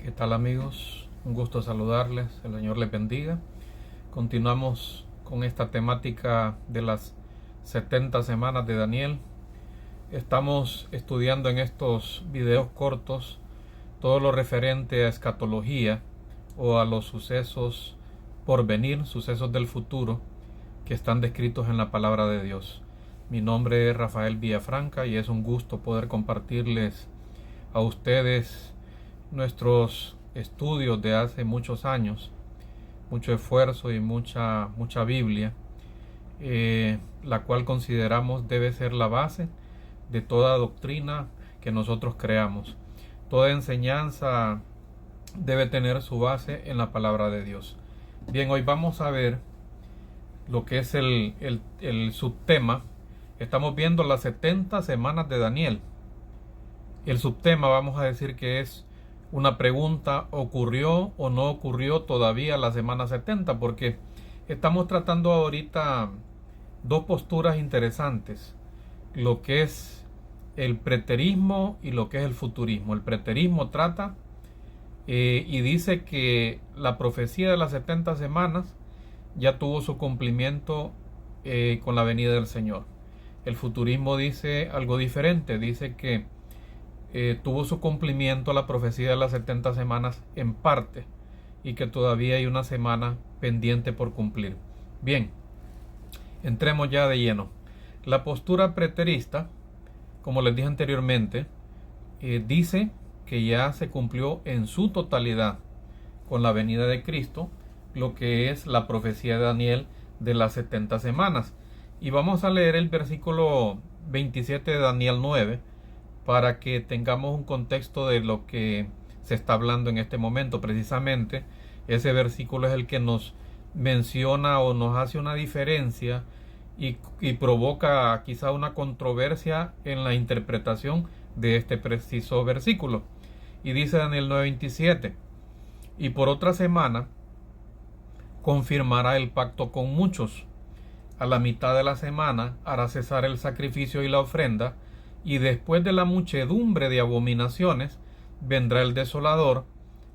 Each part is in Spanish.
¿Qué tal, amigos? Un gusto saludarles, el Señor les bendiga. Continuamos con esta temática de las 70 semanas de Daniel. Estamos estudiando en estos videos cortos todo lo referente a escatología o a los sucesos por venir, sucesos del futuro que están descritos en la palabra de Dios. Mi nombre es Rafael Villafranca y es un gusto poder compartirles a ustedes nuestros estudios de hace muchos años, mucho esfuerzo y mucha Biblia, la cual consideramos debe ser la base de toda doctrina que nosotros creamos. Toda enseñanza debe tener su base en la palabra de Dios. Bien, hoy vamos a ver lo que es el subtema. Estamos viendo las 70 semanas de Daniel. El subtema, vamos a decir que es una pregunta: ¿ocurrió o no ocurrió todavía la semana 70? Porque estamos tratando ahorita dos posturas interesantes: lo que es el preterismo y lo que es el futurismo. El preterismo trata y dice que la profecía de las 70 semanas ya tuvo su cumplimiento con la venida del Señor. El futurismo dice algo diferente, dice que tuvo su cumplimiento la profecía de las 70 semanas en parte y que todavía hay una semana pendiente por cumplir. Bien, entremos ya de lleno. La postura preterista, como les dije anteriormente, dice que ya se cumplió en su totalidad con la venida de Cristo lo que es la profecía de Daniel de las 70 semanas. Y vamos a leer el versículo 27 de Daniel 9 para que tengamos un contexto de lo que se está hablando en este momento. Precisamente ese versículo es el que nos menciona o nos hace una diferencia y provoca quizá una controversia en la interpretación de este preciso versículo. Y dice Daniel 9:27: y por otra semana confirmará el pacto con muchos. A la mitad de la semana hará cesar el sacrificio y la ofrenda, y después de la muchedumbre de abominaciones vendrá el desolador,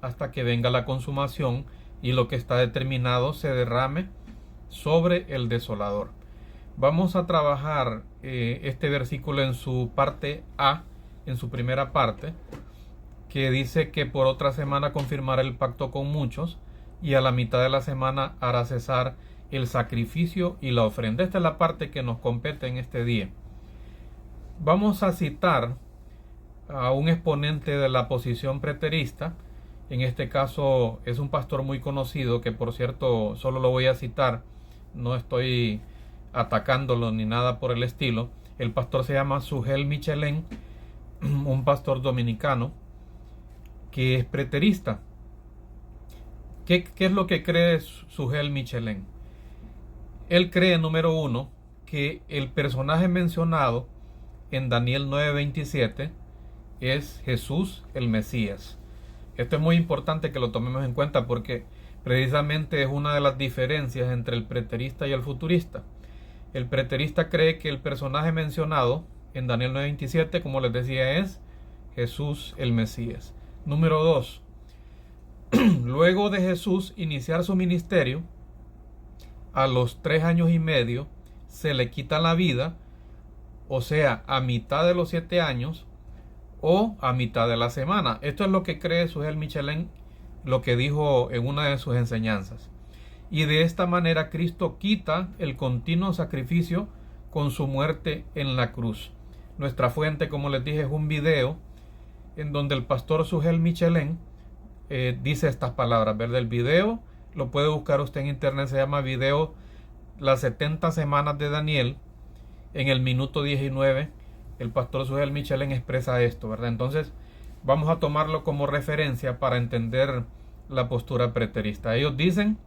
hasta que venga la consumación y lo que está determinado se derrame sobre el desolador. Vamos a trabajar este versículo en su parte A, en su primera parte, que dice que por otra semana confirmará el pacto con muchos, y a la mitad de la semana hará cesar el sacrificio y la ofrenda. Esta es la parte que nos compete en este día. Vamos a citar a un exponente de la posición preterista. En este caso es un pastor muy conocido, que por cierto solo lo voy a citar, no estoy atacándolo ni nada por el estilo. El pastor se llama Sugel Michelén, un pastor dominicano que es preterista. ¿Qué es lo que cree Sugel Michelén? Él cree, número uno, que el personaje mencionado en Daniel 9:27 es Jesús el Mesías. Esto es muy importante que lo tomemos en cuenta porque precisamente es una de las diferencias entre el preterista y el futurista. El preterista cree que el personaje mencionado en Daniel 9:27, como les decía, es Jesús el Mesías. Número 2. Luego de Jesús iniciar su ministerio, a los 3 años y medio se le quita la vida, o sea, a mitad de los 7 años o a mitad de la semana. Esto es lo que cree Sugel Michelén, lo que dijo en una de sus enseñanzas. Y de esta manera Cristo quita el continuo sacrificio con su muerte en la cruz. Nuestra fuente, como les dije, es un video en donde el pastor Sugel Michelén dice estas palabras, ¿verdad? El video lo puede buscar usted en internet, se llama video Las 70 semanas de Daniel. En el minuto 19 el pastor Sugel Michelén expresa esto, ¿verdad? Entonces vamos a tomarlo como referencia para entender la postura preterista. Ellos dicen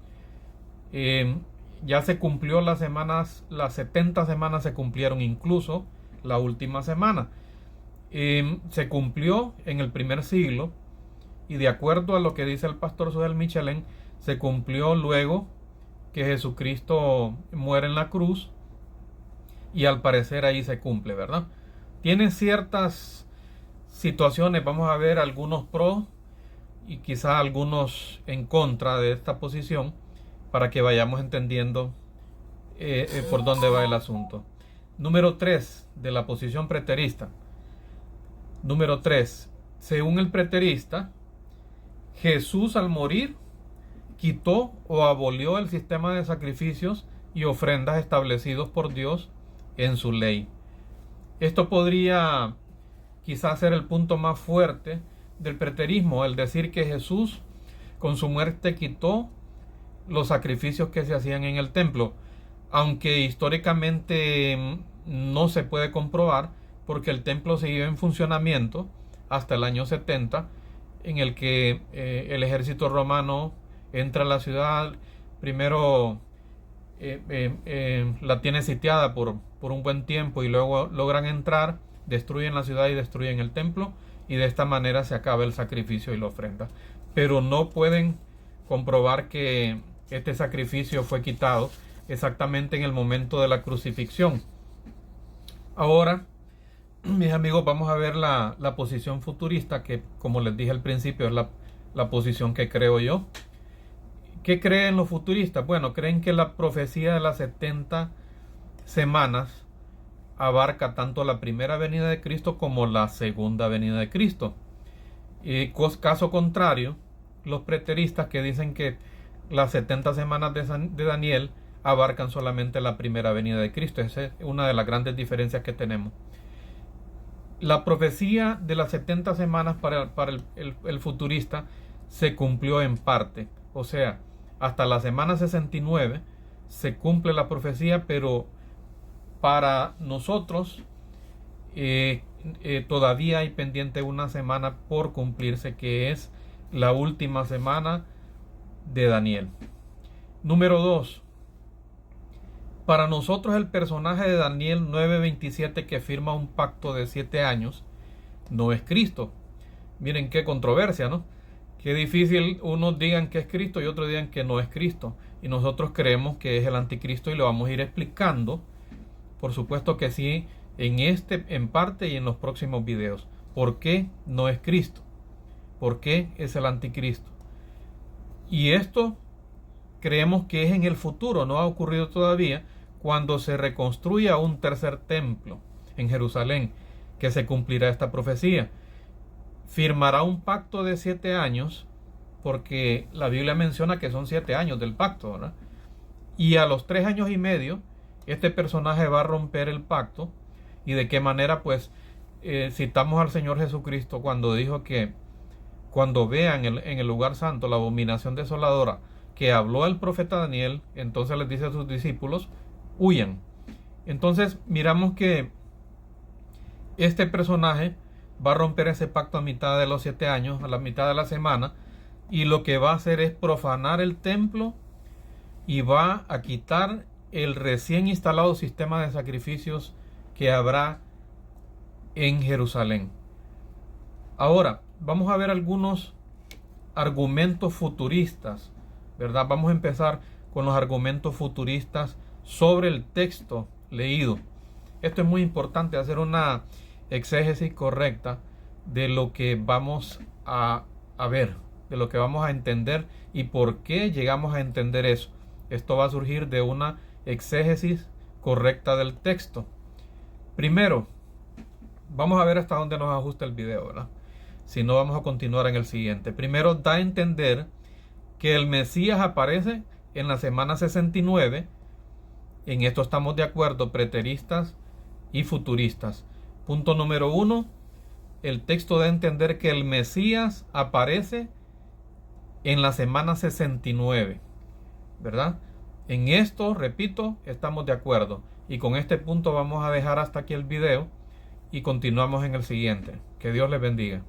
ya se cumplió las semanas, las 70 semanas se cumplieron, incluso la última semana se cumplió en el primer siglo, y de acuerdo a lo que dice el pastor Sugel Michelén, se cumplió luego que Jesucristo muere en la cruz, y al parecer ahí se cumple, ¿verdad? Tiene ciertas situaciones, vamos a ver algunos pros y quizá algunos en contra de esta posición, para que vayamos entendiendo por dónde va el asunto. Número 3 de la posición preterista. Número 3. Según el preterista, Jesús al morir quitó o abolió el sistema de sacrificios y ofrendas establecidos por Dios en su ley. Esto podría quizás ser el punto más fuerte del preterismo, el decir que Jesús con su muerte quitó los sacrificios que se hacían en el templo, aunque históricamente no se puede comprobar, porque el templo siguió en funcionamiento hasta el año 70, en el que el ejército romano entra a la ciudad. Primero la tiene sitiada por un buen tiempo, y luego logran entrar, destruyen la ciudad y destruyen el templo, y de esta manera se acaba el sacrificio y la ofrenda. Pero no pueden comprobar que este sacrificio fue quitado exactamente en el momento de la crucifixión. Ahora, mis amigos, vamos a ver la posición futurista, que, como les dije al principio, es la posición que creo yo. ¿Qué creen los futuristas? Bueno, creen que la profecía de las 70 semanas abarca tanto la primera venida de Cristo como la segunda venida de Cristo. Y caso contrario, los preteristas, que dicen que las 70 semanas de Daniel abarcan solamente la primera venida de Cristo. Esa es una de las grandes diferencias que tenemos. La profecía de las 70 semanas para el futurista se cumplió en parte. O sea, hasta la semana 69 se cumple la profecía, pero para nosotros todavía hay pendiente una semana por cumplirse, que es la última semana de Daniel. Número 2. Para nosotros el personaje de Daniel 9:27, que firma un pacto de 7 años, no es Cristo. Miren qué controversia, ¿no? Qué difícil, unos digan que es Cristo y otros digan que no es Cristo. Y nosotros creemos que es el anticristo, y lo vamos a ir explicando. Por supuesto que sí, en parte y en los próximos videos. ¿Por qué no es Cristo? ¿Por qué es el anticristo? Y esto creemos que es en el futuro, no ha ocurrido todavía, cuando se reconstruya un tercer templo en Jerusalén, que se cumplirá esta profecía. Firmará un pacto de 7 años, porque la Biblia menciona que son 7 años del pacto, ¿verdad? Y a los 3 años y medio, este personaje va a romper el pacto. ¿Y de qué manera? Pues citamos al Señor Jesucristo cuando dijo que cuando vean en el lugar santo la abominación desoladora que habló el profeta Daniel, entonces les dice a sus discípulos, huyan. Entonces miramos que este personaje va a romper ese pacto a mitad de los 7 años, a la mitad de la semana, y lo que va a hacer es profanar el templo y va a quitar el recién instalado sistema de sacrificios que habrá en Jerusalén. Ahora, vamos a ver algunos argumentos futuristas, ¿verdad? Vamos a empezar con los argumentos futuristas sobre el texto leído. Esto es muy importante, hacer una exégesis correcta de lo que vamos a ver, de lo que vamos a entender y por qué llegamos a entender eso. Esto va a surgir de una exégesis correcta del texto. Primero, vamos a ver hasta dónde nos ajusta el video, ¿verdad? Si no, vamos a continuar en el siguiente. Primero, da a entender que el Mesías aparece en la semana 69. En esto estamos de acuerdo, preteristas y futuristas. Punto número 1. El texto da a entender que el Mesías aparece en la semana 69, ¿verdad? En esto, repito, estamos de acuerdo. Y con este punto vamos a dejar hasta aquí el video y continuamos en el siguiente. Que Dios les bendiga.